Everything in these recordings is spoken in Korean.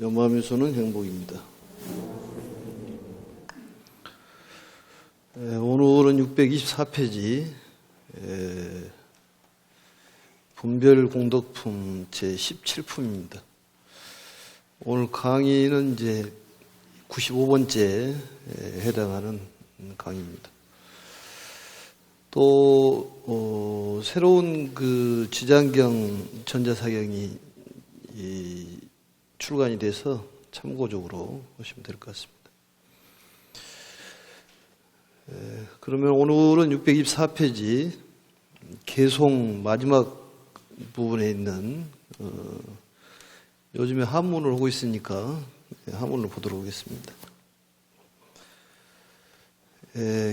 연마미소는 행복입니다. 오늘은 624페이지 분별공덕품 제17품입니다. 오늘 강의는 이제 95번째에 해당하는 강의입니다. 또 새로운 그 지장경 전자사경이 출간이 돼서 참고적으로 보시면 될 것 같습니다. 그러면 오늘은 624페이지 개송 마지막 부분에 있는 요즘에 한문을 하고 있으니까 한문을 보도록 하겠습니다.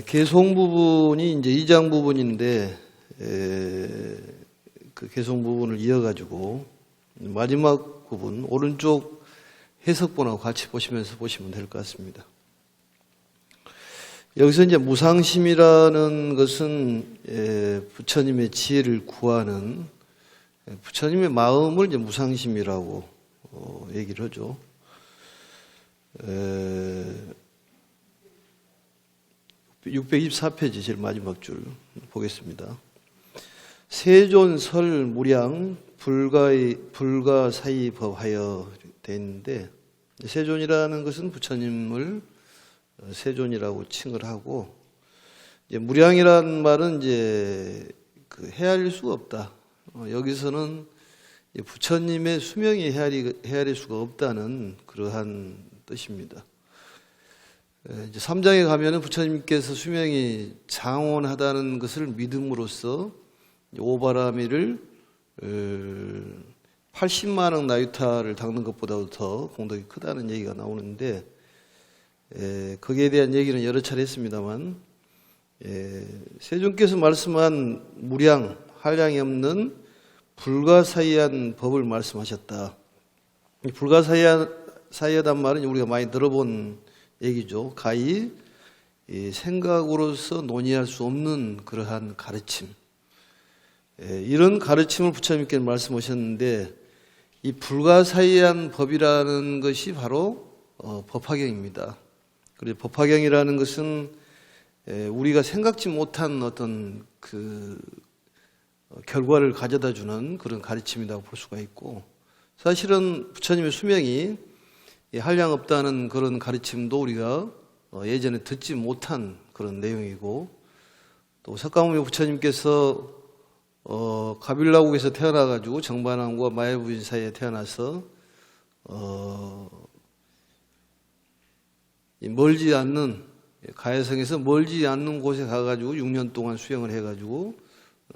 개송 부분이 이제 2장 부분인데 그 개송 부분을 이어가지고 마지막 부분 오른쪽 해석본하고 같이 보시면서 보시면 될 것 같습니다. 여기서 이제 무상심이라는 것은 부처님의 지혜를 구하는 부처님의 마음을 이제 무상심이라고 얘기를 하죠. 624페이지 제일 마지막 줄 보겠습니다. 세존설 무량 불가사의 법하여 되어 있는데, 세존이라는 것은 부처님을 세존이라고 칭을 하고, 이제 무량이라는 말은 이제 그 헤아릴 수가 없다. 여기서는 부처님의 수명이 헤아릴 수가 없다는 그러한 뜻입니다. 이제 3장에 가면은 부처님께서 수명이 장원하다는 것을 믿음으로써 오바라미를 80만억 나유타를 닦는 것보다도 더 공덕이 크다는 얘기가 나오는데, 거기에 대한 얘기는 여러 차례 했습니다만, 세존께서 말씀한 무량, 한량이 없는 불가사의한 법을 말씀하셨다. 불가사의하단 말은 우리가 많이 들어본 얘기죠. 가히 생각으로서 논의할 수 없는 그러한 가르침. 이런 가르침을 부처님께서 말씀하셨는데, 이 불가사의한 법이라는 것이 바로 법화경입니다. 그리고 법화경이라는 것은 우리가 생각지 못한 어떤 그 결과를 가져다 주는 그런 가르침이라고 볼 수가 있고, 사실은 부처님의 수명이 한량 없다는 그런 가르침도 우리가 예전에 듣지 못한 그런 내용이고, 또 석가모니 부처님께서 가빌라국에서 태어나가지고 정반왕과 마야부인 사이에 태어나서 멀지 않는 가야성에서 멀지 않는 곳에 가가지고 6년 동안 수행을 해가지고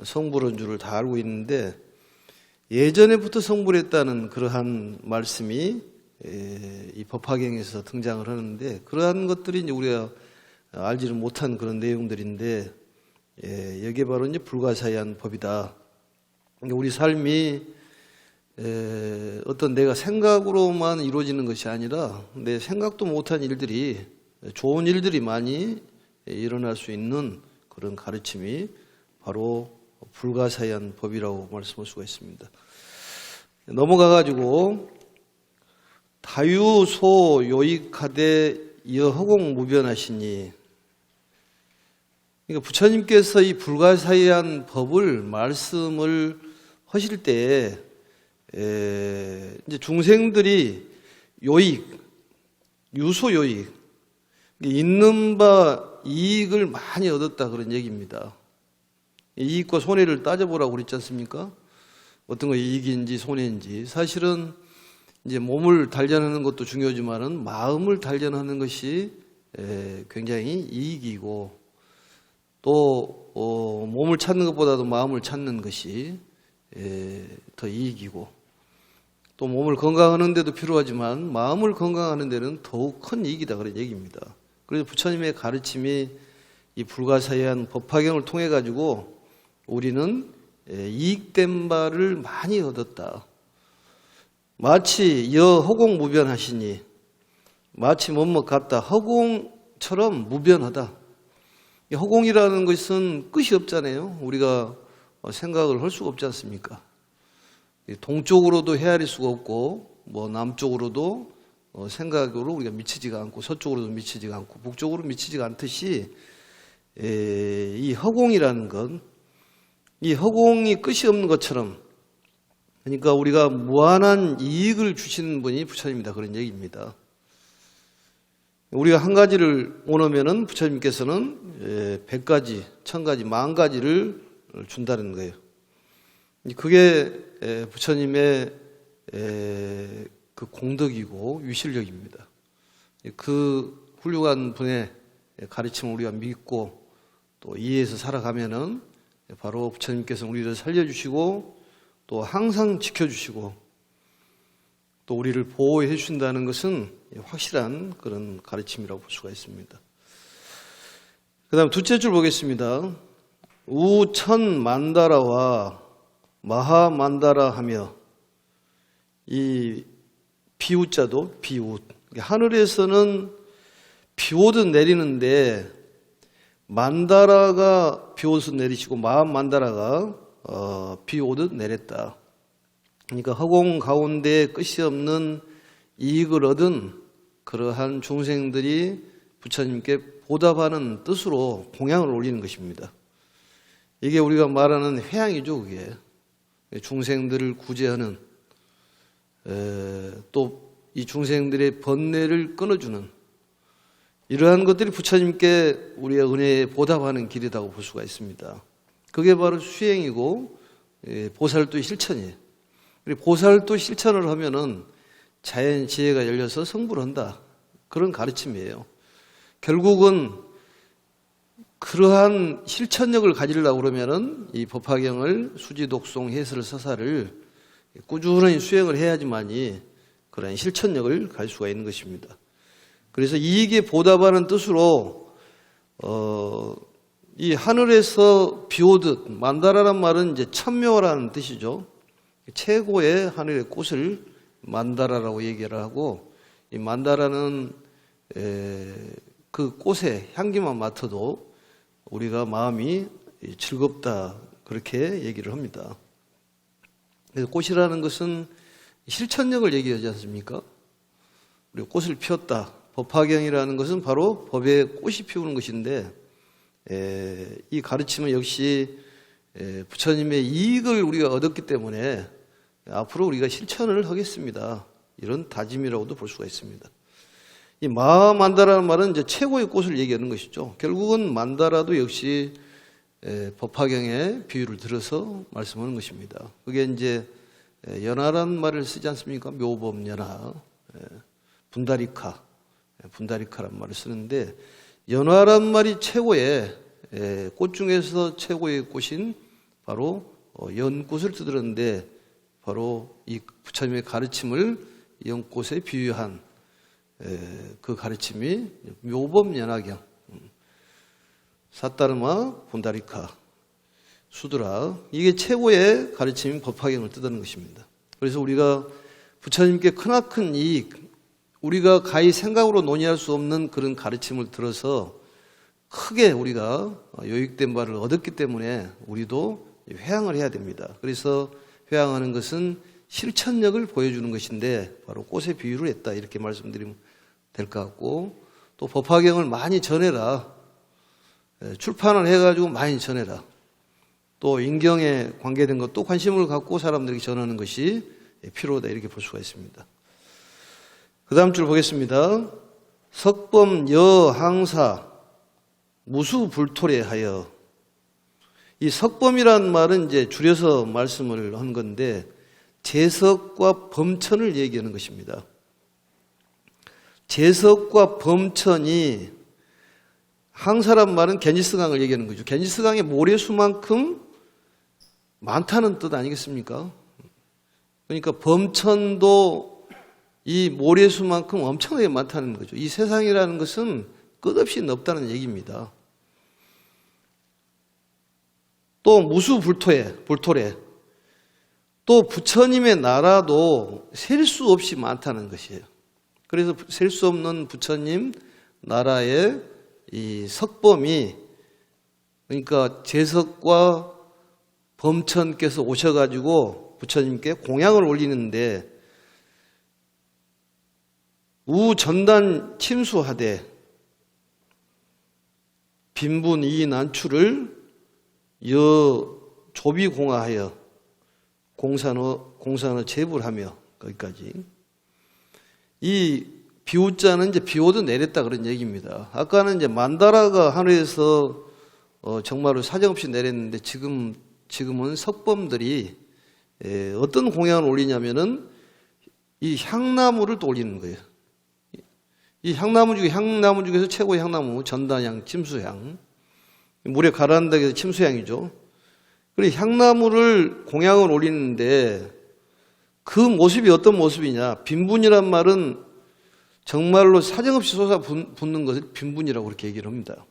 성불한 줄을 다 알고 있는데, 예전에부터 성불했다는 그러한 말씀이 이 법화경에서 등장을 하는데, 그러한 것들이 이제 우리가 알지를 못한 그런 내용들인데, 여기에 바로 이제 불가사의한 법이다. 우리 삶이 어떤 내가 생각으로만 이루어지는 것이 아니라 내 생각도 못한 일들이, 좋은 일들이 많이 일어날 수 있는 그런 가르침이 바로 불가사의한 법이라고 말씀할 수가 있습니다. 넘어가가지고 다유소 요익하되 여허공 무변하시니, 그러니까 부처님께서 이 불가사의한 법을 말씀을 하실 때 이제 중생들이 요익, 유소 요익, 있는 바 이익을 많이 얻었다 그런 얘기입니다. 이익과 손해를 따져보라고 그랬지 않습니까? 어떤 거 이익인지 손해인지. 사실은 이제 몸을 단련하는 것도 중요하지만은 마음을 단련하는 것이 굉장히 이익이고, 또 몸을 찾는 것보다도 마음을 찾는 것이 더 이익이고, 또 몸을 건강하는 데도 필요하지만 마음을 건강하는 데는 더욱 큰 이익이다 그런 얘기입니다. 그래서 부처님의 가르침이 이 불가사의한 법화경을 통해 가지고 우리는 이익된 바를 많이 얻었다. 마치 허공 무변하시니, 마치 뭐뭐 같다, 허공처럼 무변하다. 허공이라는 것은 끝이 없잖아요. 우리가 생각을 할 수가 없지 않습니까? 동쪽으로도 헤아릴 수가 없고, 뭐 남쪽으로도 생각으로 우리가 미치지가 않고 서쪽으로도 미치지가 않고 북쪽으로 미치지가 않듯이 이 허공이라는 것, 이 허공이 끝이 없는 것처럼, 그러니까 우리가 무한한 이익을 주시는 분이 부처님이다, 그런 얘기입니다. 우리가 한 가지를 원하면은 부처님께서는 100가지, 1000가지, 10,000가지를 준다는 거예요. 그게 부처님의 그 공덕이고 위실력입니다. 그 훌륭한 분의 가르침을 우리가 믿고 또 이해해서 살아가면은 바로 부처님께서 우리를 살려주시고 또 항상 지켜주시고 또 우리를 보호해 주신다는 것은 확실한 그런 가르침이라고 볼 수가 있습니다. 그 다음 둘째 줄 보겠습니다. 우천만다라와 마하만다라 하며, 이 비우자도 비웃, 하늘에서는 비오듯 내리는데 만다라가 비오듯 내리시고 마하만다라가 비오듯 내렸다. 그러니까 허공 가운데 끝이 없는 이익을 얻은 그러한 중생들이 부처님께 보답하는 뜻으로 공양을 올리는 것입니다. 이게 우리가 말하는 회양이죠. 그게 중생들을 구제하는, 또 이 중생들의 번뇌를 끊어주는 이러한 것들이 부처님께 우리의 은혜에 보답하는 길이라고 볼 수가 있습니다. 그게 바로 수행이고 보살도 실천이에요. 그리고 보살도 실천을 하면은 자연 지혜가 열려서 성불을 한다, 그런 가르침이에요. 결국은 그러한 실천력을 가지려고 그러면은 이 법화경을 수지, 독송, 해설, 서사를 꾸준히 수행을 해야지만이 그런 실천력을 가질 수가 있는 것입니다. 그래서 이익에 보답하는 뜻으로 이 하늘에서 비오듯, 만다라란 말은 이제 천묘라는 뜻이죠. 최고의 하늘의 꽃을 만다라라고 얘기를 하고, 이 만다라는 그 꽃의 향기만 맡아도 우리가 마음이 즐겁다, 그렇게 얘기를 합니다. 그래서 꽃이라는 것은 실천력을 얘기하지 않습니까? 우리가 꽃을 피웠다. 법화경이라는 것은 바로 법의 꽃이 피우는 것인데, 이 가르침은 역시 부처님의 이익을 우리가 얻었기 때문에 앞으로 우리가 실천을 하겠습니다, 이런 다짐이라고도 볼 수가 있습니다. 이 마하만다라는 말은 이제 최고의 꽃을 얘기하는 것이죠. 결국은 만다라도 역시 법화경의 비유를 들어서 말씀하는 것입니다. 그게 이제 연화란 말을 쓰지 않습니까? 묘법연화, 분다리카란 말을 쓰는데, 연화란 말이 최고의 꽃 중에서 최고의 꽃인 바로 연꽃을 뜻하는데, 바로 이 부처님의 가르침을 연꽃에 비유한 그 가르침이 묘법연화경, 사따르마, 분다리카, 수드라, 이게 최고의 가르침인 법화경을 뜻하는 것입니다. 그래서 우리가 부처님께 크나큰 이익, 우리가 가히 생각으로 논의할 수 없는 그런 가르침을 들어서 크게 우리가 요익된 바를 얻었기 때문에 우리도 회양을 해야 됩니다. 그래서 회양하는 것은 실천력을 보여주는 것인데 바로 꽃의 비유를 했다, 이렇게 말씀드리면 될 것 같고, 또 법화경을 많이 전해라, 출판을 해가지고 많이 전해라, 또 인경에 관계된 것도 관심을 갖고 사람들에게 전하는 것이 필요하다, 이렇게 볼 수가 있습니다. 그 다음 줄 보겠습니다. 석범 여항사 무수불토래하여, 이 석범이라는 말은 이제 줄여서 말씀을 한 건데 재석과 범천을 얘기하는 것입니다. 재석과 범천이, 항사란 말은 겐지스강을 얘기하는 거죠. 겐지스강의 모래수만큼 많다는 뜻 아니겠습니까? 그러니까 범천도 이 모래수만큼 엄청나게 많다는 거죠. 이 세상이라는 것은 끝없이 넓다는 얘기입니다. 또 무수불토래, 또 부처님의 나라도 셀 수 없이 많다는 것이에요. 그래서 셀 수 없는 부처님 나라의 이 석범이, 그러니까 재석과 범천께서 오셔가지고 부처님께 공양을 올리는데, 우전단 침수하되 빈분 이 난추를 여 조비공하하여 공산어 제불하며 거기까지. 이 비우자는 이제 비오도 내렸다 그런 얘기입니다. 아까는 이제 만다라가 하늘에서 정말로 사정없이 내렸는데 지금은 석범들이 어떤 공양을 올리냐면은 이 향나무를 또 올리는 거예요. 이 향나무 중에서 최고의 향나무 전단향, 침수향. 물에 가라앉는다고 해서 침수향이죠. 그리고 향나무를 공양을 올리는데 그 모습이 어떤 모습이냐. 빈분이란 말은 정말로 사정없이 솟아붙는 것을 빈분이라고 그렇게 얘기를 합니다.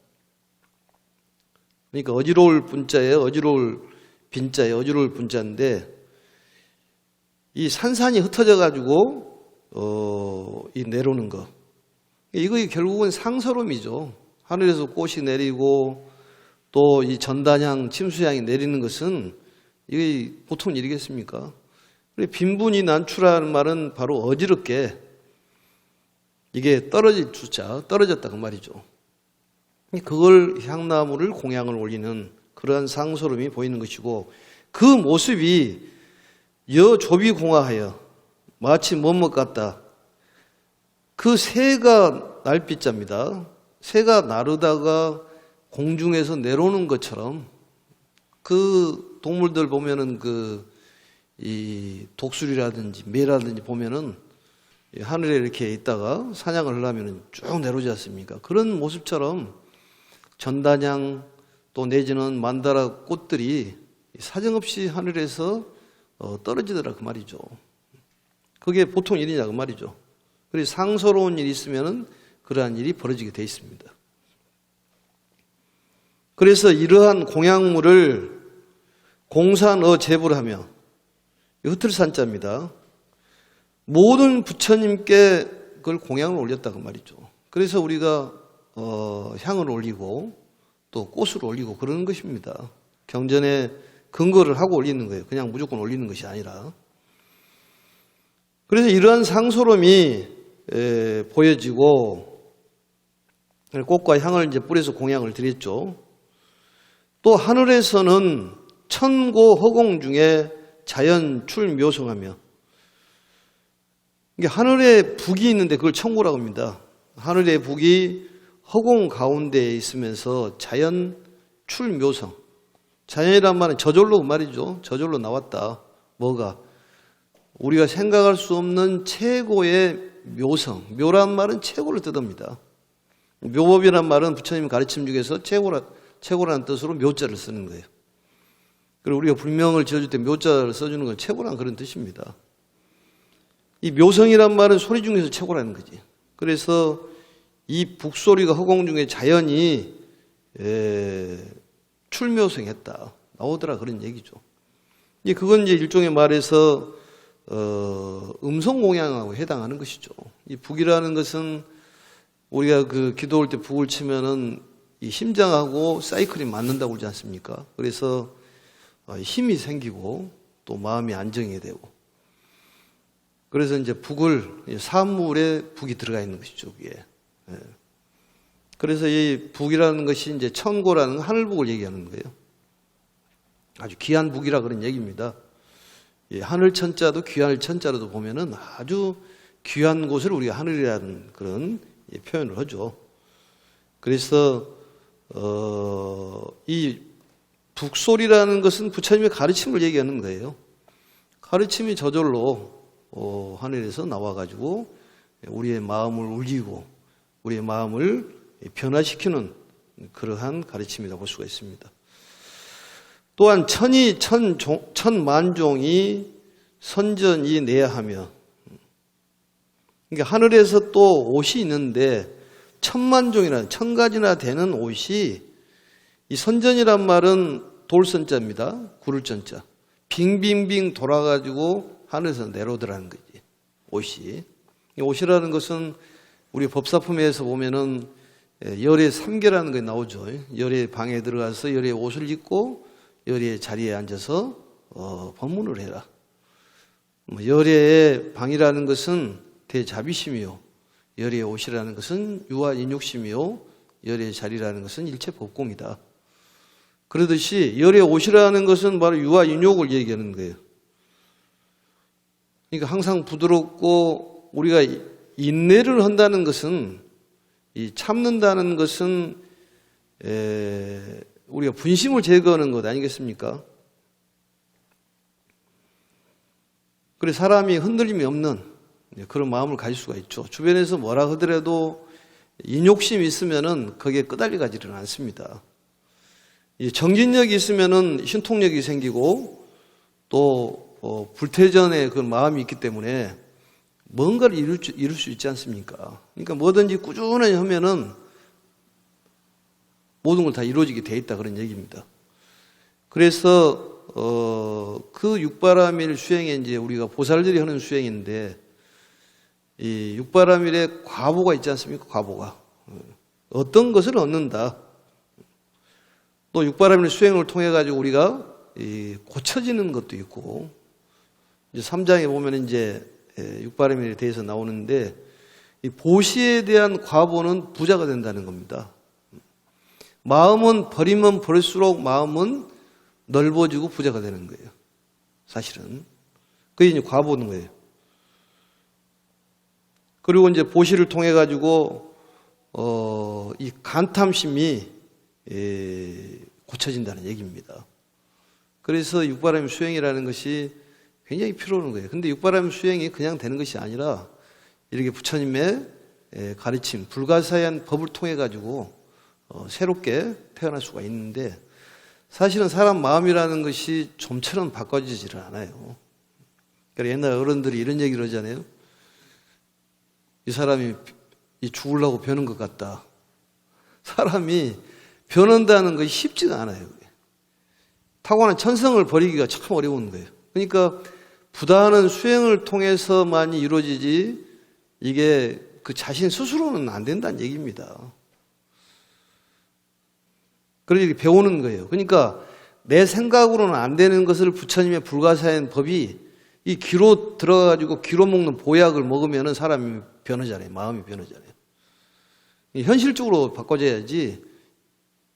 그러니까 어지러울 분자에 어지러울 빈자에 어지러울 분자인데 이 산산이 흩어져 가지고 이 내려오는 거. 이거 결국은 상서롬이죠. 하늘에서 꽃이 내리고 또 이 전단향, 침수향이 내리는 것은 이게 보통 일이겠습니까? 빈분이 난추라는 말은 바로 어지럽게 이게 떨어졌다 그 말이죠. 그걸 향나무를 공양을 올리는 그러한 상소름이 보이는 것이고 그 모습이 여조비공하하여 마치 뭐뭐 같다. 그 새가 날빛자입니다. 새가 나르다가 공중에서 내려오는 것처럼 그 동물들 보면은 이 독수리라든지 매라든지 보면은 하늘에 이렇게 있다가 사냥을 하려면 쭉 내려오지 않습니까? 그런 모습처럼 전단향 또 내지는 만다라 꽃들이 사정없이 하늘에서 떨어지더라 그 말이죠. 그게 보통 일이냐 그 말이죠. 그래서 상서로운 일이 있으면은 그러한 일이 벌어지게 돼 있습니다. 그래서 이러한 공양물을 공산어 제불하며 흩을산자입니다. 모든 부처님께 그걸 공양을 올렸다 그 말이죠. 그래서 우리가 향을 올리고 또 꽃을 올리고 그러는 것입니다. 경전에 근거를 하고 올리는 거예요. 그냥 무조건 올리는 것이 아니라. 그래서 이러한 상소름이 보여지고 꽃과 향을 이제 뿌려서 공양을 드렸죠. 또 하늘에서는 천고 허공 중에 자연 출묘성하며 이게 하늘에 북이 있는데 그걸 천고라고 합니다. 하늘의 북이 허공 가운데에 있으면서 자연 출묘성. 자연이란 말은 저절로 그 말이죠. 저절로 나왔다. 뭐가? 우리가 생각할 수 없는 최고의 묘성. 묘란 말은 최고를 뜻합니다. 묘법이란 말은 부처님 가르침 중에서 최고라는 뜻으로 묘자를 쓰는 거예요. 그리고 우리가 불명을 지어줄 때 묘자를 써주는 건 최고라는 그런 뜻입니다. 이 묘성이란 말은 소리 중에서 최고라는 거지. 그래서 이 북소리가 허공 중에 자연이 출묘성했다. 나오더라 그런 얘기죠. 그건 이제 일종의 말에서 음성공양하고 해당하는 것이죠. 이 북이라는 것은 우리가 기도할 때 북을 치면은 이 심장하고 사이클이 맞는다고 그러지 않습니까? 그래서 힘이 생기고 또 마음이 안정이 되고 그래서 이제 북을 사물에 북이 들어가 있는 것이죠. 그게. 그래서 이 북이라는 것이 이제 천고라는 하늘북을 얘기하는 거예요. 아주 귀한 북이라 그런 얘기입니다. 하늘 천자도 귀한 천자로도 보면은 아주 귀한 곳을 우리가 하늘이라는 그런 표현을 하죠. 그래서 이 북소리라는 것은 부처님의 가르침을 얘기하는 거예요. 가르침이 저절로 하늘에서 나와가지고 우리의 마음을 울리고 우리의 마음을 변화시키는 그러한 가르침이라고 볼 수가 있습니다. 또한 천만종이 선전이 내야하며 그러니까 하늘에서 또 옷이 있는데 천만종이나 1000가지나 되는 옷이 이 선전이란 말은 돌선자입니다. 구를전자. 빙빙빙 돌아가지고 하늘에서 내려오더라는 거지. 옷이. 옷이라는 것은 우리 법사품에서 보면은 열의 3개라는 게 나오죠. 열의 방에 들어가서 열의 옷을 입고 열의 자리에 앉아서 법문을 해라. 열의 방이라는 것은 대자비심이요. 열의 옷이라는 것은 유아 인육심이요 열의 자리라는 것은 일체 법공이다. 그러듯이 열의 옷이라는 것은 바로 유아 인욕을 얘기하는 거예요. 그러니까 항상 부드럽고 우리가 인내를 한다는 것은, 이 참는다는 것은 우리가 분심을 제거하는 것 아니겠습니까? 그래서 사람이 흔들림이 없는 그런 마음을 가질 수가 있죠. 주변에서 뭐라 하더라도 인욕심이 있으면은 거기에 끄달려 가지는 않습니다. 정진력이 있으면은 신통력이 생기고 또 불태전의 그 마음이 있기 때문에 뭔가를 이룰 수 있지 않습니까? 그러니까 뭐든지 꾸준히 하면은 모든 걸 다 이루어지게 돼 있다 그런 얘기입니다. 그래서 그 육바라밀 수행에 이제 우리가 보살들이 하는 수행인데, 이 육바라밀에 과보가 있지 않습니까? 과보가 어떤 것을 얻는다. 또 육바라밀 수행을 통해 가지고 우리가 고쳐지는 것도 있고, 이제 3장에 보면 이제 육바라밀에 대해서 나오는데, 이 보시에 대한 과보는 부자가 된다는 겁니다. 마음은 버리면 버릴수록 마음은 넓어지고 부자가 되는 거예요. 사실은 그게 이제 과보는 거예요. 그리고 이제 보시를 통해 가지고 이 간탐심이 고쳐진다는 얘기입니다. 그래서 육바라밀 수행이라는 것이 굉장히 필요한 거예요. 근데 육바라밀 수행이 그냥 되는 것이 아니라 이렇게 부처님의 가르침, 불가사의한 법을 통해 가지고 새롭게 태어날 수가 있는데, 사실은 사람 마음이라는 것이 좀처럼 바꿔지질 않아요. 그러니까 옛날 어른들이 이런 얘기를 하잖아요. 이 사람이 죽으려고 변한 것 같다. 사람이 변한다는 것이 쉽지가 않아요. 타고난 천성을 버리기가 참 어려운 거예요. 그러니까 부단한 수행을 통해서만이 이루어지지, 이게 그 자신 스스로는 안 된다는 얘기입니다. 그러니 배우는 거예요. 그러니까 내 생각으로는 안 되는 것을 부처님의 불가사의한 법이 이 귀로 들어가지고 귀로 먹는 보약을 먹으면 사람이 변하잖아요. 마음이 변하잖아요. 현실적으로 바꿔줘야지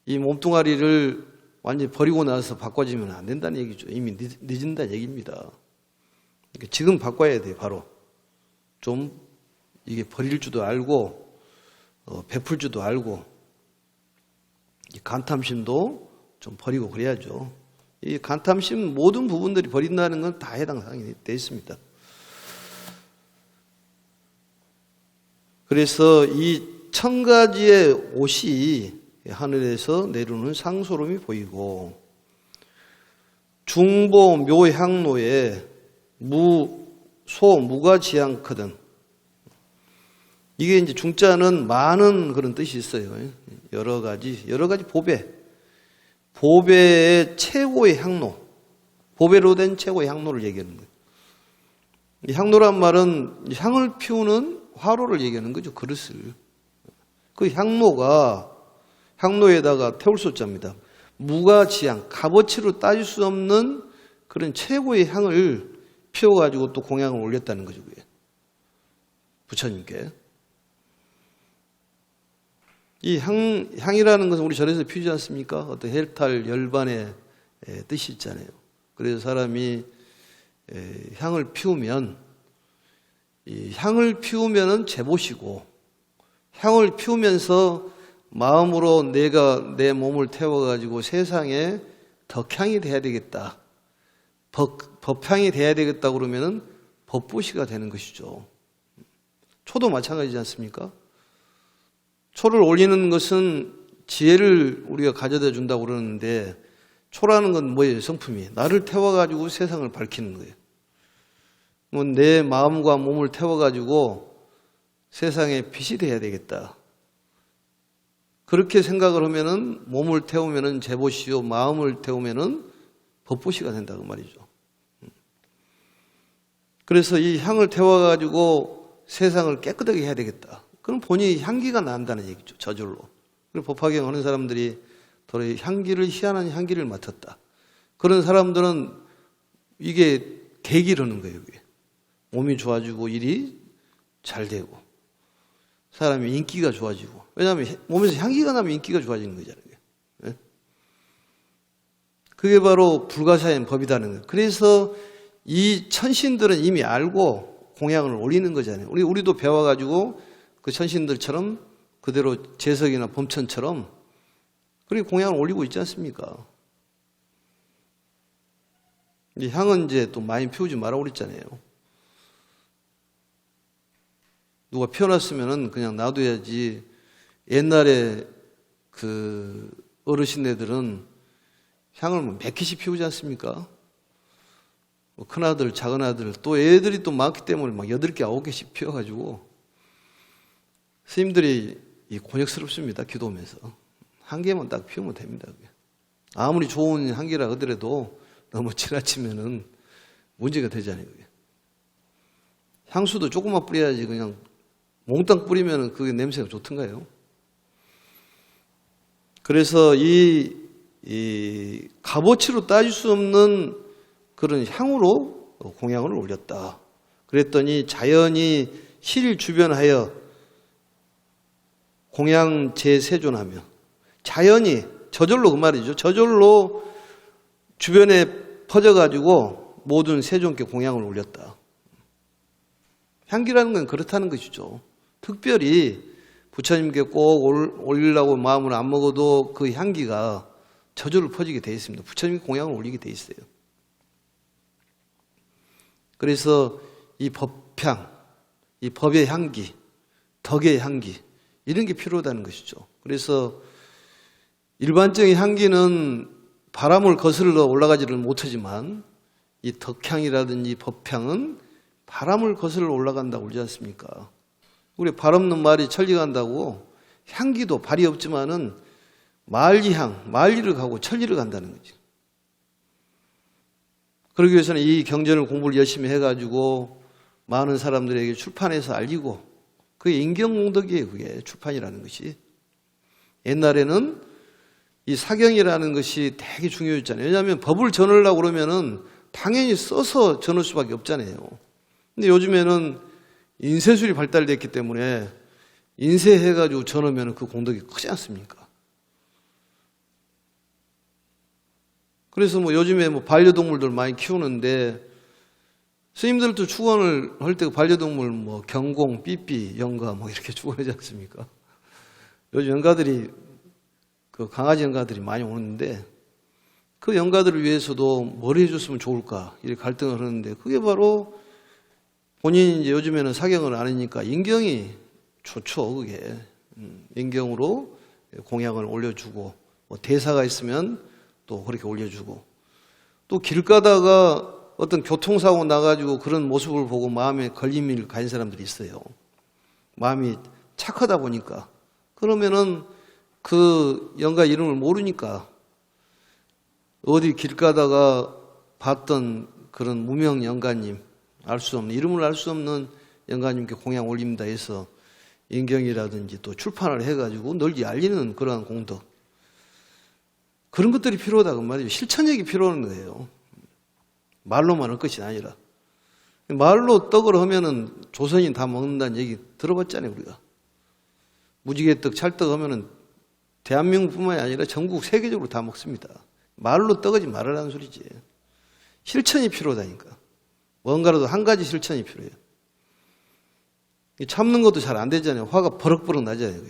이 몸뚱아리를 완전히 버리고 나서 바꿔지면 안 된다는 얘기죠. 이미 늦은다는 얘기입니다. 그러니까 지금 바꿔야 돼요. 바로 좀 이게 버릴 줄도 알고 베풀 줄도 알고, 이 간탐심도 좀 버리고 그래야죠. 이 간탐심 모든 부분들이 버린다는 건 다 해당 사항이 되어 있습니다. 그래서 이 1000가지의 옷이 하늘에서 내려오는 상소름이 보이고, 중보 묘향로에 무가 지않거든. 이게 이제 중자는 많은 그런 뜻이 있어요. 여러 가지 보배의 최고의 향로, 보배로 된 최고의 향로를 얘기하는 거예요. 이 향로란 말은 향을 피우는 화로를 얘기하는 거죠. 그릇을. 그 향로에다가 태울 소자입니다. 무가지향, 값어치로 따질 수 없는 그런 최고의 향을 피워가지고 또 공양을 올렸다는 거죠. 그게. 부처님께. 이 향이라는 것은 우리 절에서 피우지 않습니까? 어떤 헬탈, 열반의 뜻이 있잖아요. 그래서 사람이 향을 피우면, 이 향을 피우면은 제봇이고, 향을 피우면서 마음으로 내가 내 몸을 태워가지고 세상에 덕향이 돼야 되겠다. 법향이 돼야 되겠다 그러면은 법보시가 되는 것이죠. 초도 마찬가지지 않습니까? 초를 올리는 것은 지혜를 우리가 가져다 준다고 그러는데, 초라는 건 뭐예요? 성품이. 나를 태워가지고 세상을 밝히는 거예요. 뭐 내 마음과 몸을 태워가지고 세상에 빛이 돼야 되겠다. 그렇게 생각을 하면은 몸을 태우면은 제봇이요, 마음을 태우면은 법보시가 된다고 말이죠. 그래서 이 향을 태워가지고 세상을 깨끗하게 해야 되겠다. 그럼 본인이 향기가 난다는 얘기죠. 저절로. 그리고 법화경 하는 사람들이 도로 희한한 향기를 맡았다. 그런 사람들은 이게 계기를 하는 거예요. 이게. 몸이 좋아지고 일이 잘 되고. 사람이 인기가 좋아지고. 왜냐하면 몸에서 향기가 나면 인기가 좋아지는 거잖아요. 예? 그게 바로 불가사의 법이라는 거예요. 그래서 이 천신들은 이미 알고 공양을 올리는 거잖아요. 우리도 배워가지고 그 천신들처럼 그대로 재석이나 범천처럼 그렇게 공양을 올리고 있지 않습니까? 이제 향은 이제 또 많이 피우지 말라고 그랬잖아요. 누가 피워놨으면은 그냥 놔둬야지. 옛날에 그 어르신네들은 향을 몇 개씩 피우지 않습니까? 큰아들, 작은아들, 또 애들이 또 많기 때문에 막 8개, 9개씩 피워가지고 스님들이 곤욕스럽습니다. 기도하면서. 한 개만 딱 피우면 됩니다. 아무리 좋은 향기라 하더라도 너무 지나치면은 문제가 되잖아요. 향수도 조금만 뿌려야지 그냥 몽땅 뿌리면은 그게 냄새가 좋던가요? 그래서 이 값어치로 따질 수 없는 그런 향으로 공양을 올렸다. 그랬더니 자연이 실 주변하여 공양 재세존하며 자연이 저절로 그 말이죠. 저절로 주변에 퍼져가지고 모든 세존께 공양을 올렸다. 향기라는 건 그렇다는 것이죠. 특별히 부처님께 꼭 올리려고 마음을 안 먹어도 그 향기가 저절로 퍼지게 되어 있습니다. 부처님께 공양을 올리게 되어 있어요. 그래서 이 법향, 이 법의 향기, 덕의 향기 이런 게 필요하다는 것이죠. 그래서 일반적인 향기는 바람을 거슬러 올라가지를 못하지만 이 덕향이라든지 법향은 바람을 거슬러 올라간다고 그러지 않습니까? 우리 발 없는 말이 천리 간다고 향기도 발이 없지만은 만리향, 만리를 가고 천리를 간다는 거죠. 그러기 위해서는 이 경전을 공부를 열심히 해가지고 많은 사람들에게 출판해서 알리고 그게 인경공덕이에요. 그게 출판이라는 것이. 옛날에는 이 사경이라는 것이 되게 중요했잖아요. 왜냐하면 법을 전하려고 그러면은 당연히 써서 전할 수밖에 없잖아요. 근데 요즘에는 인쇄술이 발달됐기 때문에 인쇄해가지고 전하면 그 공덕이 크지 않습니까? 그래서 뭐 요즘에 뭐 반려동물들 많이 키우는데 스님들도 축원을 할 때 반려동물 뭐 경공, 삐삐, 영가 뭐 이렇게 축원하지 않습니까? 요즘 영가들이 그 강아지 영가들이 많이 오는데 그 영가들을 위해서도 뭘 해줬으면 좋을까 이렇게 갈등을 하는데 그게 바로 본인이 이제 요즘에는 사경을 안 하니까 인경이 좋죠. 그게 인경으로 공양을 올려주고 뭐 대사가 있으면 또 그렇게 올려주고 또 길 가다가 어떤 교통사고 나가지고 그런 모습을 보고 마음에 걸림을 가진 사람들이 있어요. 마음이 착하다 보니까 그러면은 그 영가 이름을 모르니까 어디 길 가다가 봤던 그런 무명 영가님 알 수 없는 이름을 알 수 없는 영가님께 공양 올립니다 해서 인경이라든지 또 출판을 해가지고 널리 알리는 그러한 공덕 그런 것들이 필요하다고 말이죠. 실천력이 필요한 거예요. 말로만 할 것이 아니라 말로 떡을 하면은 조선인 다 먹는다는 얘기 들어봤잖아요. 우리가 무지개떡, 찰떡 하면은 대한민국뿐만이 아니라 전국 세계적으로 다 먹습니다. 말로 떡하지 말으라는 소리지. 실천이 필요하다니까. 뭔가라도 한 가지 실천이 필요해요. 참는 것도 잘 안 되잖아요. 화가 버럭버럭 나잖아요.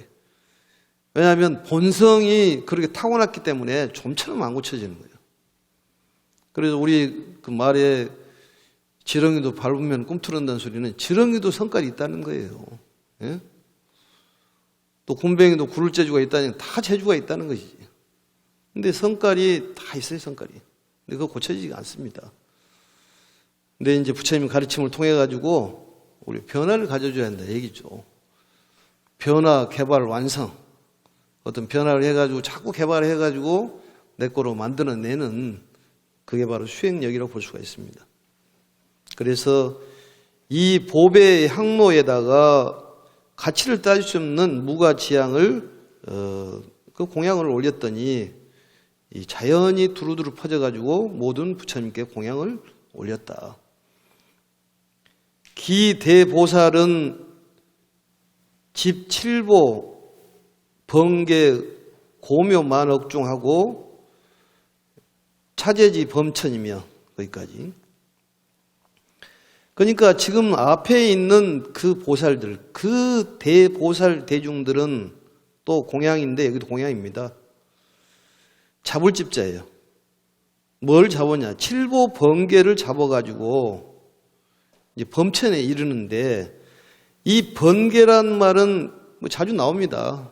왜냐하면 본성이 그렇게 타고났기 때문에 좀처럼 안 고쳐지는 거예요. 그래서 우리 그 말에 지렁이도 밟으면 꿈틀한다는 소리는 지렁이도 성깔이 있다는 거예요. 예? 또 곰뱅이도 굴을 재주가 있다니 다 재주가 있다는 것이지. 근데 성깔이 다 있어요, 성깔이. 근데 그거 고쳐지지가 않습니다. 근데 이제 부처님 가르침을 통해 가지고 우리 변화를 가져줘야 한다 얘기죠. 변화, 개발, 완성. 어떤 변화를 해가지고 자꾸 개발을 해가지고 내 거로 만들어내는 그게 바로 수행력이라고 볼 수가 있습니다. 그래서 이 보배의 향로에다가 가치를 따질 수 없는 무가지향을 그 공양을 올렸더니 이 자연이 두루두루 퍼져가지고 모든 부처님께 공양을 올렸다. 기대보살은 집 7보 번개 고묘 만억중하고 차제지 범천이며 거기까지. 그러니까 지금 앞에 있는 그 보살들, 그 대보살 대중들은 또 공양인데 여기도 공양입니다. 잡을 집자예요. 뭘 잡았냐? 7보 번개를 잡아가지고 이제 범천에 이르는데 이 번개란 말은 뭐 자주 나옵니다.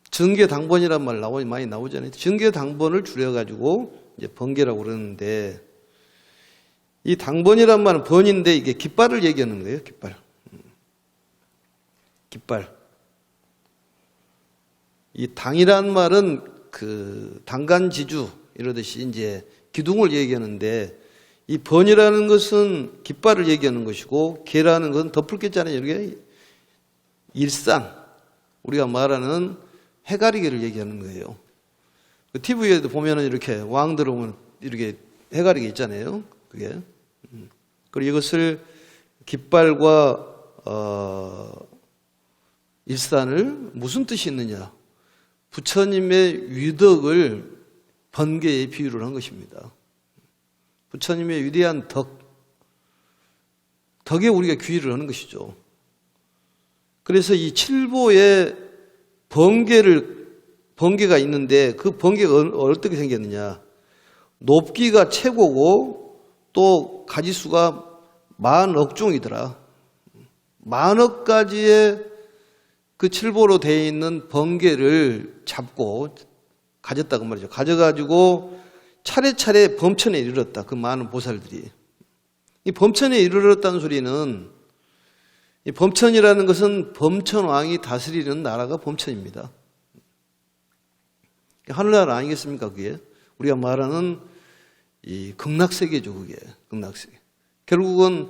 정계당번이란 말 많이 나오잖아요. 정계당번을 줄여가지고 이제 번개라고 그러는데 이 당번이란 말은 번인데 이게 깃발을 얘기하는 거예요. 깃발. 깃발. 이 당이란 말은 그 당간지주 이러듯이 이제 기둥을 얘기하는데 이 번이라는 것은 깃발을 얘기하는 것이고 개라는 것은 덮을 겠잖아요. 이게 일산. 우리가 말하는 해가리개를 얘기하는 거예요. 그 TV에도 보면은 이렇게 왕들 오면 이렇게 해가리개 있잖아요. 그게. 그리고 이것을 깃발과 일산을 무슨 뜻이 있느냐? 부처님의 위덕을 번개에 비유를 한 것입니다. 부처님의 위대한 덕에 우리가 귀의를 하는 것이죠. 그래서 이 7보에 번개가 있는데 그 번개가 어떻게 생겼느냐? 높기가 최고고 또 가지수가 10,000억중이더라. 10,000억 가지의 그 7보로 되어 있는 번개를 잡고 가졌다고 말이죠. 가져가지고 차례차례 범천에 이르렀다. 그 많은 보살들이. 이 범천에 이르렀다는 소리는 이 범천이라는 것은 범천왕이 다스리는 나라가 범천입니다. 하늘나라 아니겠습니까? 그게 우리가 말하는 이 극락세계죠. 그게 극락세계. 결국은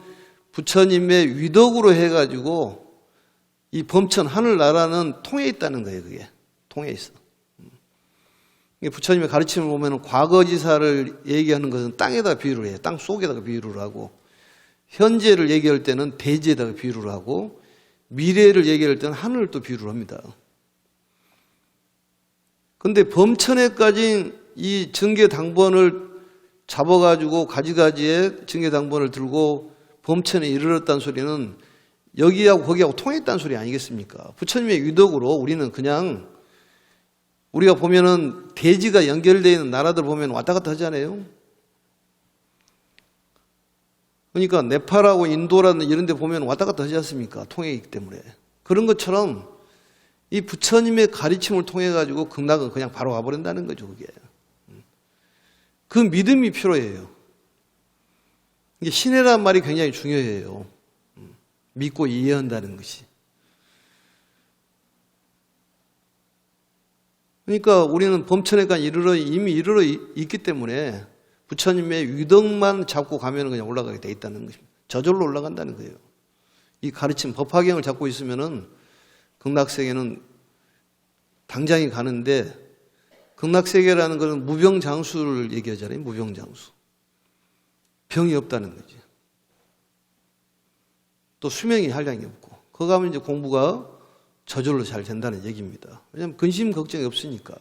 부처님의 위덕으로 해가지고 이 범천 하늘나라는 통해 있다는 거예요. 그게 통해 있어. 부처님의 가르침을 보면 과거지사를 얘기하는 것은 땅에다 비유를 해요. 땅 속에다가 비유를 하고 현재를 얘기할 때는 대지에다가 비유를 하고 미래를 얘기할 때는 하늘을 또 비유를 합니다. 그런데 범천에까지 이 정계당번을 잡아가지고 가지가지에 정계당번을 들고 범천에 이르렀다는 소리는 여기하고 거기하고 통했다는 소리 아니겠습니까? 부처님의 위덕으로 우리는 그냥 우리가 보면은 대지가 연결되어 있는 나라들 보면 왔다 갔다 하잖아요. 그러니까 네팔하고 인도라는 이런 데 보면 왔다 갔다 하지 않습니까? 통해 있기 때문에. 그런 것처럼 이 부처님의 가르침을 통해 가지고 극락은 그냥 바로 와버린다는 거죠. 그게. 그 믿음이 필요해요. 이게 신뢰란 말이 굉장히 중요해요. 믿고 이해한다는 것이. 그러니까 우리는 범천에까지 이미 이르러 있기 때문에 부처님의 위덕만 잡고 가면 그냥 올라가게 돼 있다는 것입니다. 저절로 올라간다는 거예요. 이 가르침, 법화경을 잡고 있으면은 극락세계는 당장이 가는데 극락세계라는 것은 무병장수를 얘기하잖아요. 무병장수. 병이 없다는 거지. 또 수명이 한량이 없고. 거기 가면 이제 공부가 저절로 잘 된다는 얘기입니다. 왜냐하면 근심 걱정이 없으니까.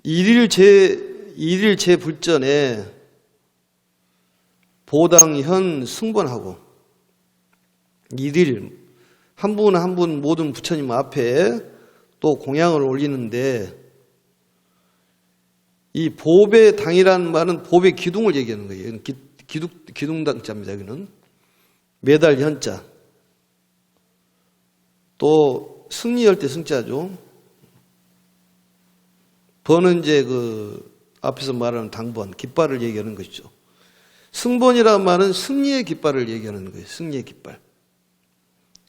일일 제불전에 보당현 승번하고 일일 한 분 한 분 모든 부처님 앞에 또 공양을 올리는데 이 보배 당이라는 말은 보배 기둥을 얘기하는 거예요. 기둥당자입니다. 여기는 매달 현자 또 승리할 때 승자죠. 번은 이제 그 앞에서 말하는 당번 깃발을 얘기하는 것이죠. 승번이라는 말은 승리의 깃발을 얘기하는 거예요. 승리의 깃발.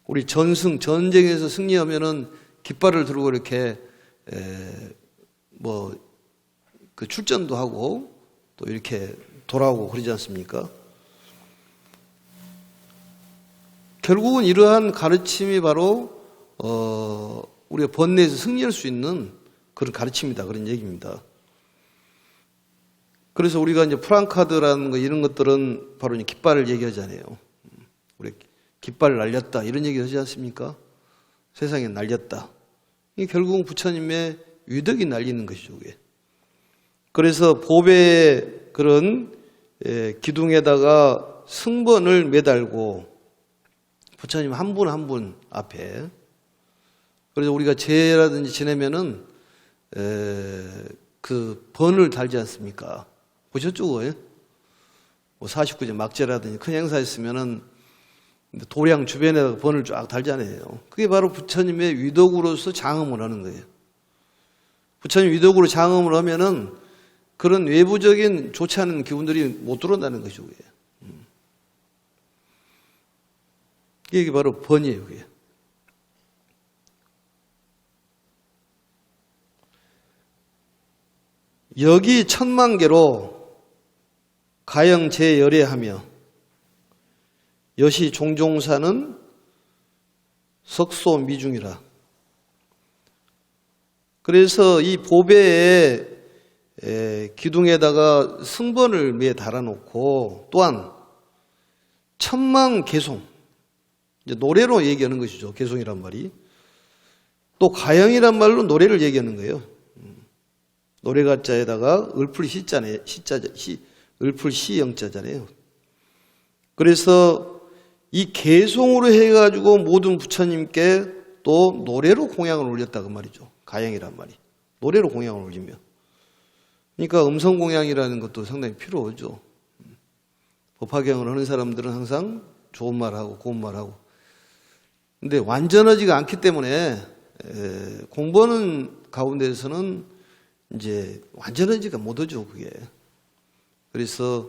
우리 전쟁에서 승리하면은 깃발을 들고 이렇게 그 출전도 하고 또 이렇게 돌아오고 그러지 않습니까? 결국은 이러한 가르침이 바로 우리가 번뇌에서 승리할 수 있는 그런 가르침이다. 그런 얘기입니다. 그래서 우리가 이제 프랑카드라는 거 이런 것들은 바로 이제 깃발을 얘기하잖아요. 우리 깃발을 날렸다 이런 얘기 하지 않습니까? 세상에 날렸다. 이게 결국은 부처님의 위덕이 날리는 것이죠. 그게. 그래서 보배의 그런 기둥에다가 승번을 매달고 부처님 한 분 한 분 앞에, 그래서 우리가 제라든지 지내면은 그 번을 달지 않습니까? 보셨죠? 그거요? 뭐 49제 막제라든지 큰 행사 있으면은 도량 주변에다가 번을 쫙 달잖아요. 그게 바로 부처님의 위덕으로서 장엄을 하는 거예요. 부처님 위덕으로 장엄을 하면은 그런 외부적인 좋지 않은 기운들이 못 들어온다는 것이죠. 그게. 이게 바로 번이에요. 그게. 여기 천만 개로 가영 제열애하며 여시 종종사는 석소미중이라. 그래서 이 보배의 기둥에다가 승번을 매 달아놓고 또한 천만 개송, 이제 노래로 얘기하는 것이죠. 개송이란 말이. 또 가영이란 말로 노래를 얘기하는 거예요. 노래가자에다가 을풀 시자네, 을풀 시영자잖아요. 그래서 이 개송으로 해가지고 모든 부처님께 또 노래로 공양을 올렸다 그 말이죠. 가영이란 말이. 노래로 공양을 올리며. 그러니까 음성 공양이라는 것도 상당히 필요하죠. 법화경을 하는 사람들은 항상 좋은 말하고 고운 말하고. 근데 완전하지가 않기 때문에 공부하는 가운데서는 이제 완전하지가 못하죠, 그게. 그래서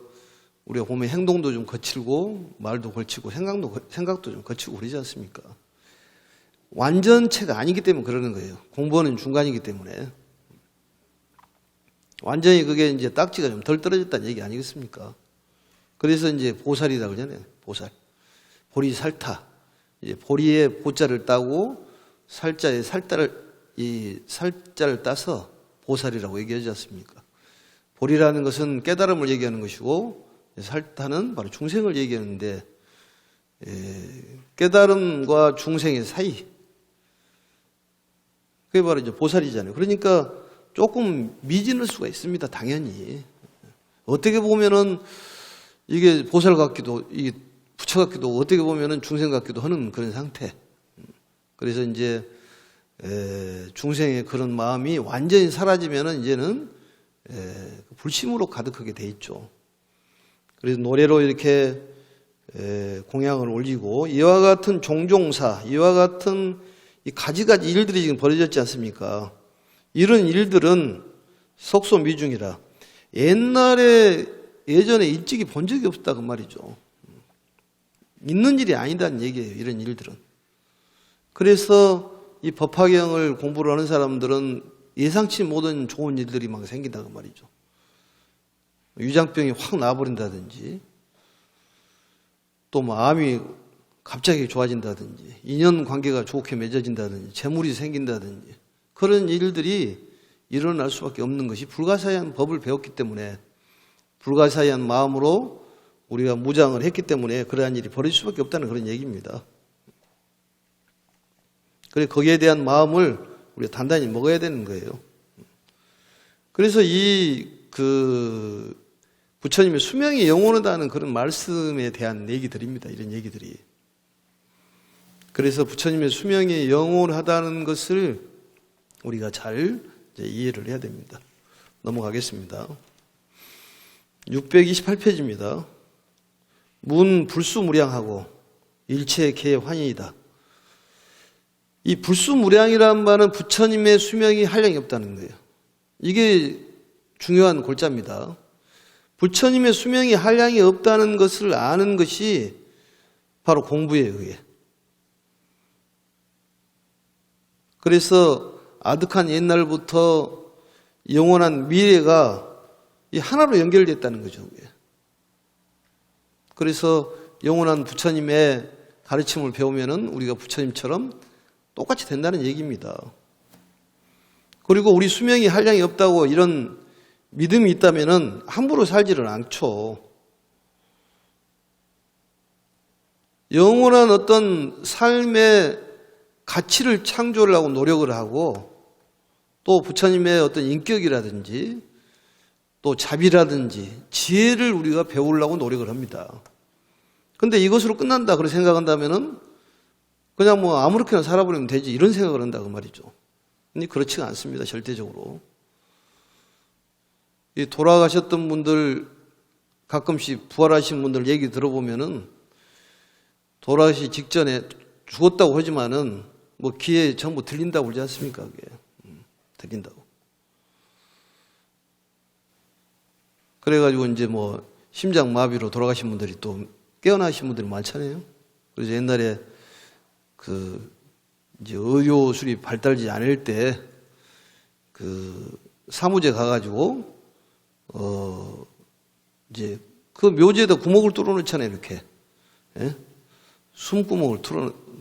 우리가 보면 행동도 좀 거칠고 말도 걸치고 생각도 좀 거치고 그러지 않습니까? 완전체가 아니기 때문에 그러는 거예요. 공부하는 중간이기 때문에. 완전히 그게 이제 딱지가 좀 덜 떨어졌다는 얘기 아니겠습니까? 그래서 이제 보살이라고 그러잖아요. 보살. 보리 살타. 이제 보리에 보자를 따고 살자에 살자를 따서 보살이라고 얘기하지 않습니까? 보리라는 것은 깨달음을 얘기하는 것이고 살타는 바로 중생을 얘기하는데 깨달음과 중생의 사이, 그게 바로 이제 보살이잖아요. 그러니까 조금 미진할 수가 있습니다. 당연히. 어떻게 보면은 이게 보살 같기도, 이게 부처 같기도, 어떻게 보면은 중생 같기도 하는 그런 상태. 그래서 이제 중생의 그런 마음이 완전히 사라지면은 이제는 불심으로 가득하게 돼 있죠. 그래서 노래로 이렇게 공양을 올리고 이와 같은 종종사, 이와 같은 이 가지가지 일들이 지금 벌어졌지 않습니까? 이런 일들은 석소미중이라 예전에 일찍이 본 적이 없다 그 말이죠. 있는 일이 아니다는 얘기예요. 이런 일들은. 그래서 이 법화경을 공부를 하는 사람들은 예상치 못한 좋은 일들이 막 생긴다 그 말이죠. 위장병이 확 나와버린다든지, 또 마음이 갑자기 좋아진다든지, 인연 관계가 좋게 맺어진다든지, 재물이 생긴다든지, 그런 일들이 일어날 수밖에 없는 것이 불가사의한 법을 배웠기 때문에, 불가사의한 마음으로 우리가 무장을 했기 때문에 그러한 일이 벌어질 수밖에 없다는 그런 얘기입니다. 그래 거기에 대한 마음을 우리가 단단히 먹어야 되는 거예요. 그래서 부처님의 수명이 영원하다는 그런 말씀에 대한 얘기들입니다. 이런 얘기들이. 그래서 부처님의 수명이 영원하다는 것을 우리가 잘 이해를 해야 됩니다. 넘어가겠습니다. 628페이지입니다. 문 불수무량하고 일체 개환이다. 이 불수무량이라는 말은 부처님의 수명이 한량이 없다는 거예요. 이게 중요한 골자입니다. 부처님의 수명이 한량이 없다는 것을 아는 것이 바로 공부예요, 그게. 그래서 아득한 옛날부터 영원한 미래가 이 하나로 연결됐다는 거죠, 그게. 그래서 영원한 부처님의 가르침을 배우면은 우리가 부처님처럼 똑같이 된다는 얘기입니다. 그리고 우리 수명이 한량이 없다고 이런 믿음이 있다면은 함부로 살지를 않죠. 영원한 어떤 삶의 가치를 창조하려고 노력을 하고 또 부처님의 어떤 인격이라든지 또 자비라든지 지혜를 우리가 배우려고 노력을 합니다. 근데 이것으로 끝난다 그렇게 생각한다면은 그냥 뭐 아무렇게나 살아버리면 되지 이런 생각을 한다 그 말이죠. 근데 그렇지가 않습니다. 절대적으로. 이 돌아가셨던 분들 가끔씩 부활하신 분들 얘기 들어보면은 돌아가시기 직전에 죽었다고 하지만은 뭐 귀에 전부 들린다고 그러지 않습니까? 그게 들린다고. 그래가지고 이제 뭐 심장 마비로 돌아가신 분들이 또 깨어나신 분들이 많잖아요. 그래서 옛날에 그 이제 의료술이 발달하지 않을 때 그 사무제 가가지고 이제 그 묘지에다 구멍을 뚫어놓잖아요. 이렇게 예? 숨구멍을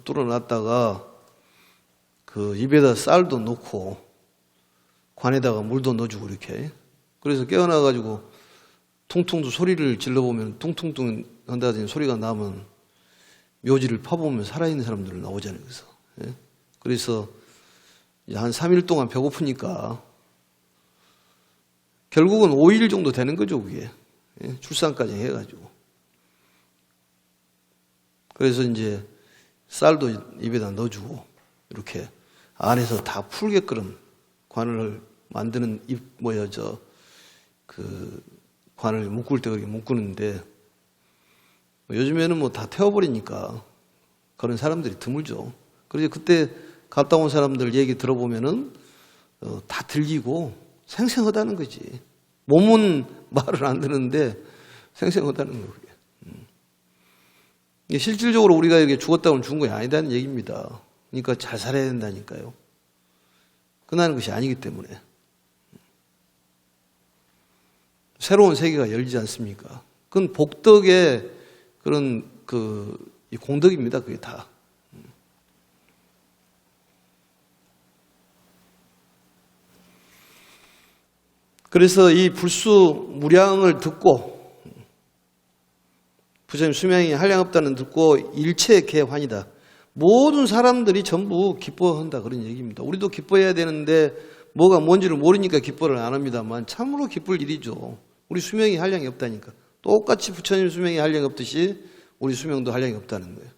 뚫어놨다가 그 입에다 쌀도 넣고 관에다가 물도 넣어주고 이렇게. 그래서 깨어나가지고 퉁퉁 소리를 질러보면 퉁퉁퉁 한다든지 소리가 나면 묘지를 파보면 살아있는 사람들 나오잖아요. 그래서 한 3일 동안 배고프니까 결국은 5일 정도 되는 거죠. 그게 출산까지 해가지고. 그래서 이제 쌀도 입에다 넣어주고 이렇게 안에서 다 풀게끔 관을 만드는 그 관을 묶을 때 그렇게 묶는데 요즘에는 뭐 다 태워버리니까 그런 사람들이 드물죠. 그래서 그때 갔다 온 사람들 얘기 들어보면은 다 들리고 생생하다는 거지. 몸은 말을 안 듣는데 생생하다는 거예요. 이게 실질적으로 우리가 이렇게 죽었다고 죽은 게 아니다는 얘기입니다. 그러니까 잘 살아야 된다니까요. 끝나는 것이 아니기 때문에. 새로운 세계가 열리지 않습니까? 그건 복덕의 그런 이 공덕입니다. 그게 다. 그래서 이 불수무량을 듣고 부처님 수명이 한량없다는 듣고 일체 개환이다. 모든 사람들이 전부 기뻐한다 그런 얘기입니다. 우리도 기뻐해야 되는데 뭐가 뭔지를 모르니까 기뻐를 안 합니다만 참으로 기쁠 일이죠. 우리 수명이 한량이 없다니까. 똑같이 부처님 수명이 한량이 없듯이 우리 수명도 한량이 없다는 거예요.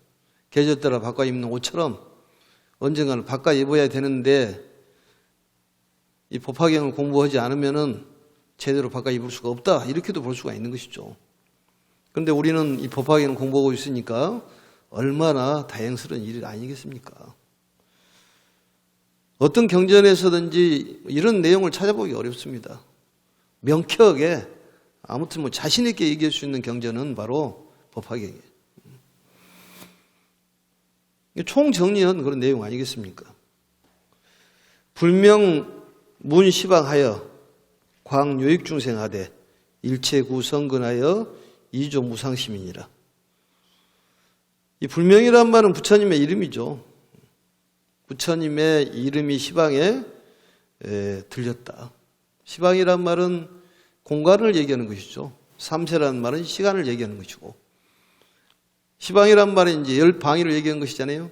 계절 따라 바꿔 입는 옷처럼 언젠가는 바꿔 입어야 되는데 이 법화경을 공부하지 않으면은 제대로 바꿔 입을 수가 없다. 이렇게도 볼 수가 있는 것이죠. 그런데 우리는 이 법화경을 공부하고 있으니까 얼마나 다행스러운 일이 아니겠습니까? 어떤 경전에서든지 이런 내용을 찾아보기 어렵습니다. 명쾌하게 아무튼 뭐 자신 있게 얘기할 수 있는 경전은 바로 법화경이에요. 총정리한 그런 내용 아니겠습니까? 불명 문시방하여 광요익중생하되 일체구 성근하여 이조 무상시민이라. 이 불명이란 말은 부처님의 이름이죠. 부처님의 이름이 시방에 들렸다. 시방이란 말은 공간을 얘기하는 것이죠. 삼세라는 말은 시간을 얘기하는 것이고, 시방이란 말은 이제 10방위를 얘기하는 것이잖아요.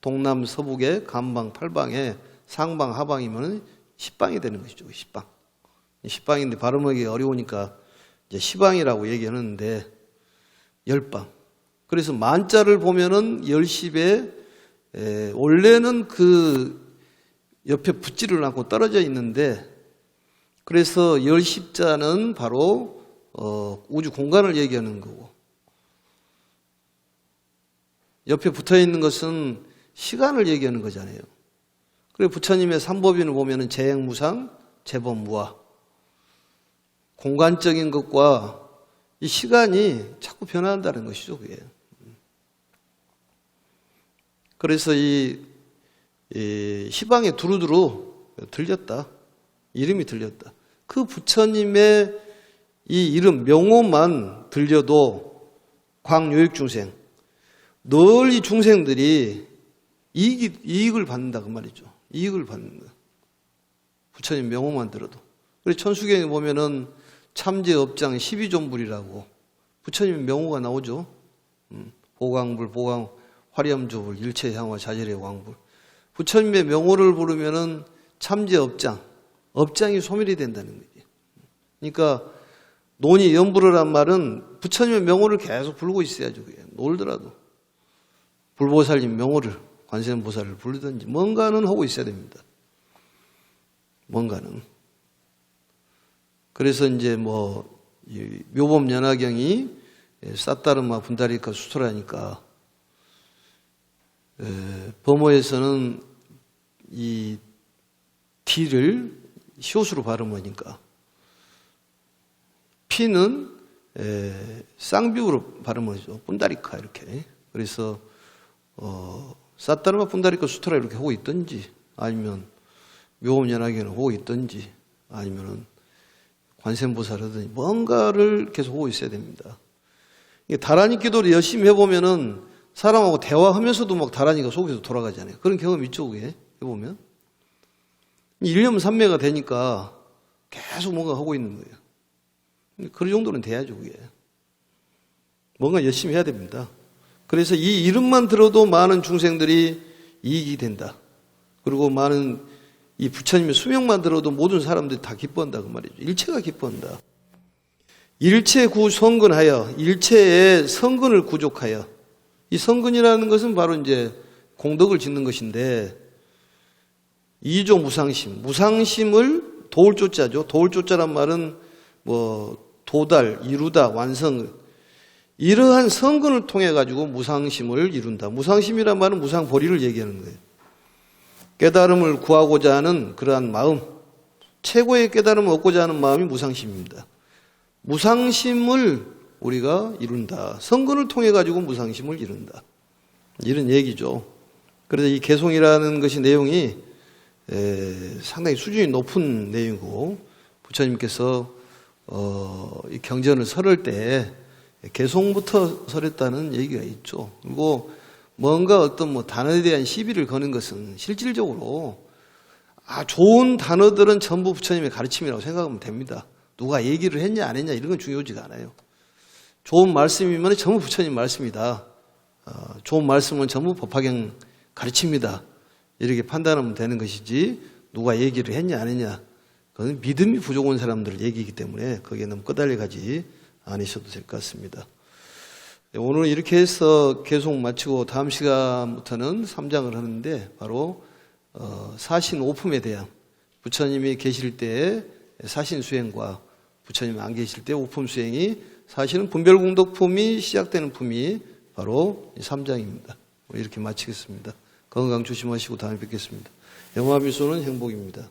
동남 서북에 간방 팔방에 상방 하방이면 10방이 되는 것이죠. 10방. 10방인데 발음하기 어려우니까 이제 시방이라고 얘기하는데 10방. 그래서 만자를 보면은 10십에 원래는 그 옆에 붙지를 않고 떨어져 있는데 그래서 10십자는 바로 우주 공간을 얘기하는 거고 옆에 붙어 있는 것은 시간을 얘기하는 거잖아요. 그리고 부처님의 삼법인을 보면은 재행무상, 재범무화. 공간적인 것과 이 시간이 자꾸 변화한다는 것이죠, 그게. 그래서 이 시방에 두루두루 들렸다. 이름이 들렸다. 그 부처님의 이 이름, 명호만 들려도 광요익중생, 늘 이 중생들이 이익을 받는다 그 말이죠. 이익을 받는다. 부처님 명호만 들어도. 그래서 천수경에 보면은 참제업장 12존불이라고 부처님 명호가 나오죠. 보광불, 화렴조불, 일체향화, 자jel의 광불. 부처님의 명호를 부르면은 참제업장, 업장이 소멸이 된다는 거지. 그러니까 논이 연불어란 말은 부처님의 명호를 계속 부르고 있어야죠. 놀더라도. 불보살님 명호를, 관세음보살을 부르든지 뭔가는 하고 있어야 됩니다. 뭔가는. 그래서 이제 묘법연화경이 사따르마 분다리카 수토라니까 범어에서는 이 D를 시옷으로 발음하니까 P는 쌍비으로 발음하죠. 분다리카 이렇게. 그래서 사따르마 분다리카 수토라 이렇게 하고 있든지 아니면 묘법연화경을 하고 있든지 아니면은 관세음보살 하든지 뭔가를 계속 하고 있어야 됩니다. 다라니 기도를 열심히 해보면은 사람하고 대화하면서도 막 다라니가 속에서 돌아가잖아요. 그런 경험 있죠, 그게? 해보면. 일념삼매가 되니까 계속 뭔가 하고 있는 거예요. 그 정도는 돼야죠, 그게. 뭔가 열심히 해야 됩니다. 그래서 이 이름만 들어도 많은 중생들이 이익이 된다. 그리고 많은 이 부처님의 수명만 들어도 모든 사람들이 다 기뻐한다 그 말이죠. 일체가 기뻐한다. 일체 구성근하여 일체의 성근을 구족하여 이 성근이라는 것은 바로 이제 공덕을 짓는 것인데 이조 무상심, 무상심을 도울조자죠. 도울조자란 말은 도달, 이루다, 완성 이러한 성근을 통해 가지고 무상심을 이룬다. 무상심이란 말은 무상보리를 얘기하는 거예요. 깨달음을 구하고자 하는 그러한 마음, 최고의 깨달음을 얻고자 하는 마음이 무상심입니다. 무상심을 우리가 이룬다. 성근을 통해 가지고 무상심을 이룬다. 이런 얘기죠. 그래서 이 개송이라는 것이 내용이 상당히 수준이 높은 내용이고 부처님께서 이 경전을 설할 때 개송부터 설했다는 얘기가 있죠. 그리고 뭔가 어떤 단어에 대한 시비를 거는 것은 실질적으로 좋은 단어들은 전부 부처님의 가르침이라고 생각하면 됩니다. 누가 얘기를 했냐 안 했냐 이런 건 중요하지가 않아요. 좋은 말씀이면 전부 부처님 말씀이다. 좋은 말씀은 전부 법화경 가르칩니다. 이렇게 판단하면 되는 것이지 누가 얘기를 했냐 안 했냐 그건 믿음이 부족한 사람들 얘기이기 때문에 거기에 너무 끄달려가지 않으셔도 될 것 같습니다. 오늘 이렇게 해서 계속 마치고 다음 시간부터는 3장을 하는데 바로 사신 오품에 대한 부처님이 계실 때의 사신 수행과 부처님 안 계실 때 오품 수행이 사실은 분별공덕품이 시작되는 품이 바로 3장입니다. 이렇게 마치겠습니다. 건강 조심하시고 다음에 뵙겠습니다. 영화미소는 행복입니다.